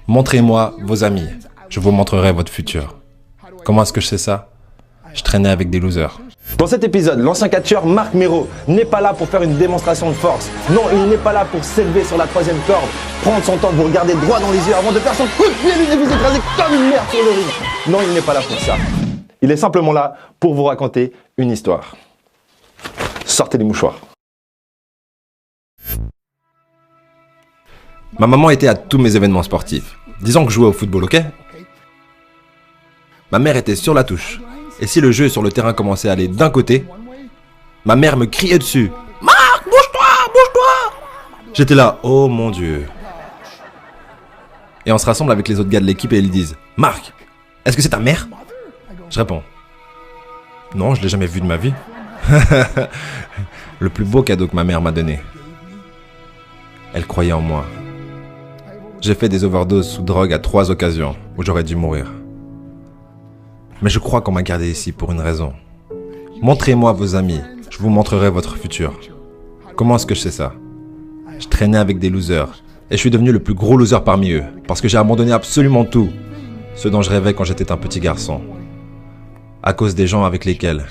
Montrez-moi vos amis, je vous montrerai votre futur. Comment est-ce que je sais ça? Je traînais avec des losers. Dans cet épisode, l'ancien catcheur Marc Mero n'est pas là pour faire une démonstration de force. Non, il n'est pas là pour s'élever sur la troisième corde, prendre son temps, vous regarder droit dans les yeux avant de faire son coup de pied et vous écraser comme une merde sur le ring. Non, il n'est pas là pour ça. Il est simplement là pour vous raconter une histoire. Sortez les mouchoirs. Ma maman était à tous mes événements sportifs. Disons que je jouais au football, ok? Ma mère était sur la touche. Et si le jeu sur le terrain commençait à aller d'un côté, ma mère me criait dessus. « Marc, bouge-toi, bouge-toi !» J'étais là, oh mon Dieu. Et on se rassemble avec les autres gars de l'équipe et ils disent « Marc, est-ce que c'est ta mère ?» Je réponds « Non, je l'ai jamais vue de ma vie. » Le plus beau cadeau que ma mère m'a donné. Elle croyait en moi. J'ai fait des overdoses sous drogue à 3 occasions où j'aurais dû mourir. Mais je crois qu'on m'a gardé ici pour une raison. Montrez-moi vos amis, je vous montrerai votre futur. Comment est-ce que je sais ça? Je traînais avec des losers et je suis devenu le plus gros loser parmi eux parce que j'ai abandonné absolument tout, ce dont je rêvais quand j'étais un petit garçon, à cause des gens avec lesquels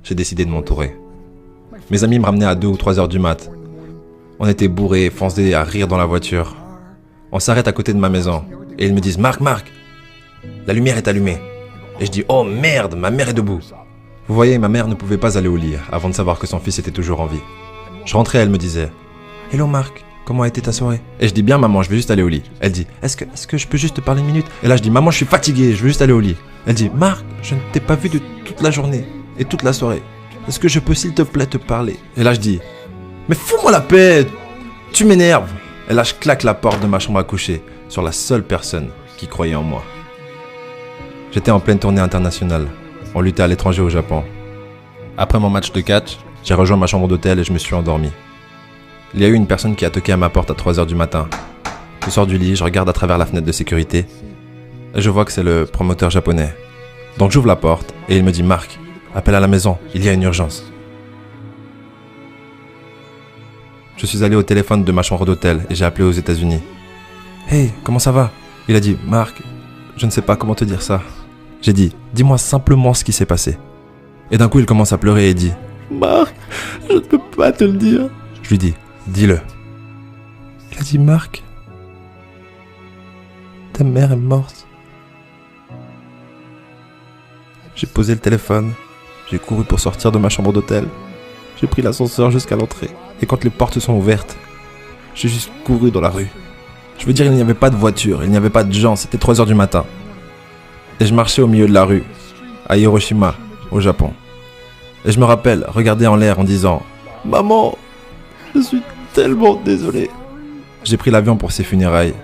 j'ai décidé de m'entourer. Mes amis me ramenaient à 2 ou 3 heures du mat. On était bourrés, foncés à rire dans la voiture. On s'arrête à côté de ma maison et ils me disent « Marc, la lumière est allumée. » Et je dis « Oh merde, ma mère est debout. » Vous voyez, ma mère ne pouvait pas aller au lit avant de savoir que son fils était toujours en vie. Je rentrais, elle me disait « Hello Marc, comment a été ta soirée ?» Et je dis « Bien maman, je vais juste aller au lit. » Elle dit « Est-ce que je peux juste te parler une minute ?» Et là je dis « Maman, je suis fatigué, je veux juste aller au lit. » Elle dit « Marc, je ne t'ai pas vu de toute la journée et toute la soirée. Est-ce que je peux s'il te plaît te parler ?» Et là je dis « Mais fous-moi la paix, tu m'énerves !» Et là je claque la porte de ma chambre à coucher sur la seule personne qui croyait en moi. J'étais en pleine tournée internationale. On luttait à l'étranger au Japon. Après mon match de catch, j'ai rejoint ma chambre d'hôtel et je me suis endormi. Il y a eu une personne qui a toqué à ma porte à 3 heures du matin. Je sors du lit, je regarde à travers la fenêtre de sécurité et je vois que c'est le promoteur japonais. Donc j'ouvre la porte et il me dit « Marc, appelle à la maison, il y a une urgence. » Je suis allé au téléphone de ma chambre d'hôtel et j'ai appelé aux États-Unis. « Hey, comment ça va ?» Il a dit « Marc, je ne sais pas comment te dire ça. » J'ai dit « Dis-moi simplement ce qui s'est passé. » Et d'un coup, il commence à pleurer et dit « Marc, je ne peux pas te le dire. » Je lui dis « Dis-le. » Il a dit « Marc, ta mère est morte. » J'ai posé le téléphone, j'ai couru pour sortir de ma chambre d'hôtel. J'ai pris l'ascenseur jusqu'à l'entrée. Et quand les portes sont ouvertes, j'ai juste couru dans la rue. Je veux dire, il n'y avait pas de voiture, il n'y avait pas de gens, c'était 3 heures du matin. Et je marchais au milieu de la rue, à Hiroshima, au Japon. Et je me rappelle regarder en l'air en disant « Maman, je suis tellement désolé. » J'ai pris l'avion pour ses funérailles.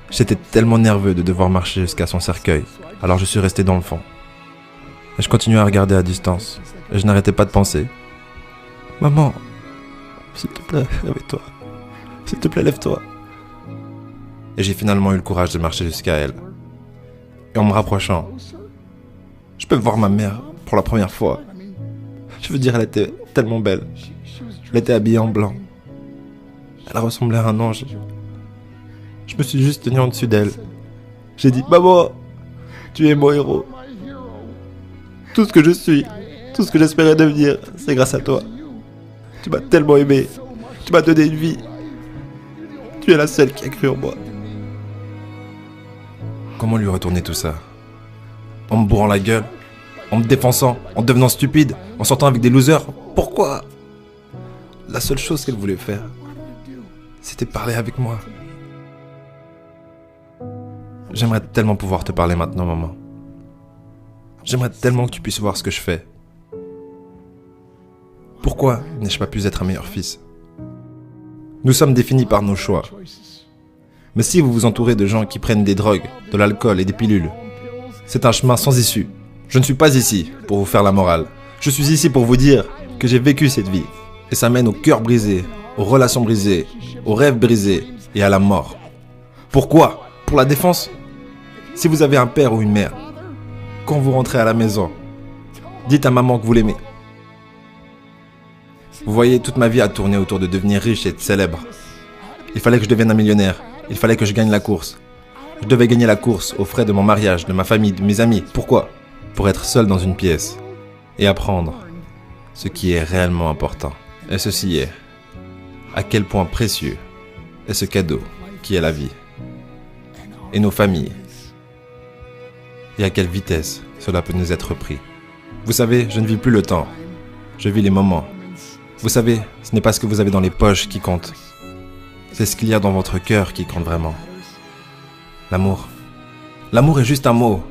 J'étais tellement nerveux de devoir marcher jusqu'à son cercueil, alors je suis resté dans le fond. Et je continuais à regarder à distance, et je n'arrêtais pas de penser « Maman, s'il te plaît, réveille-toi. S'il te plaît, lève-toi. » Et j'ai finalement eu le courage de marcher jusqu'à elle. Et en me rapprochant, je peux voir ma mère pour la première fois. Je veux dire, elle était tellement belle. Elle était habillée en blanc. Elle ressemblait à un ange. Je me suis juste tenu en dessus d'elle. J'ai dit « Maman, tu es mon héros. Tout ce que je suis, tout ce que j'espérais devenir, c'est grâce à toi. Tu m'as tellement aimé. Tu m'as donné une vie. Tu es la seule qui a cru en moi. » Comment lui retourner tout ça? En me bourrant la gueule? En me défonçant? En devenant stupide? En sortant avec des losers? Pourquoi? La seule chose qu'elle voulait faire, c'était parler avec moi. J'aimerais tellement pouvoir te parler maintenant, maman. J'aimerais tellement que tu puisses voir ce que je fais. Pourquoi n'ai-je pas pu être un meilleur fils? Nous sommes définis par nos choix. Mais si vous vous entourez de gens qui prennent des drogues, de l'alcool et des pilules, c'est un chemin sans issue. Je ne suis pas ici pour vous faire la morale. Je suis ici pour vous dire que j'ai vécu cette vie. Et ça mène au cœur brisé, aux relations brisées, aux rêves brisés et à la mort. Pourquoi? Pour la défense? Si vous avez un père ou une mère, quand vous rentrez à la maison, dites à maman que vous l'aimez. Vous voyez, toute ma vie a tourné autour de devenir riche et de célèbre. Il fallait que je devienne un millionnaire. Il fallait que je gagne la course. Je devais gagner la course aux frais de mon mariage, de ma famille, de mes amis. Pourquoi? Pour être seul dans une pièce et apprendre ce qui est réellement important. Et ceci est à quel point précieux est ce cadeau qui est la vie et nos familles et à quelle vitesse cela peut nous être pris. Vous savez, je ne vis plus le temps, je vis les moments. Vous savez, ce n'est pas ce que vous avez dans les poches qui compte, c'est ce qu'il y a dans votre cœur qui compte vraiment. L'amour. L'amour est juste un mot,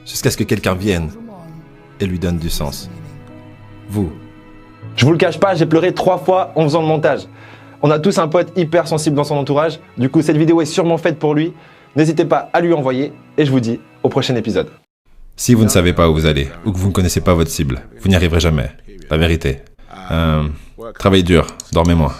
jusqu'à ce que quelqu'un vienne et lui donne du sens. Vous. Je vous le cache pas, j'ai pleuré 3 fois en faisant le montage. On a tous un pote hyper sensible dans son entourage, du coup cette vidéo est sûrement faite pour lui. N'hésitez pas à lui envoyer et je vous dis au prochain épisode. Si vous ne savez pas où vous allez, ou que vous ne connaissez pas votre cible, vous n'y arriverez jamais. La vérité. Travaillez dur, dormez moins.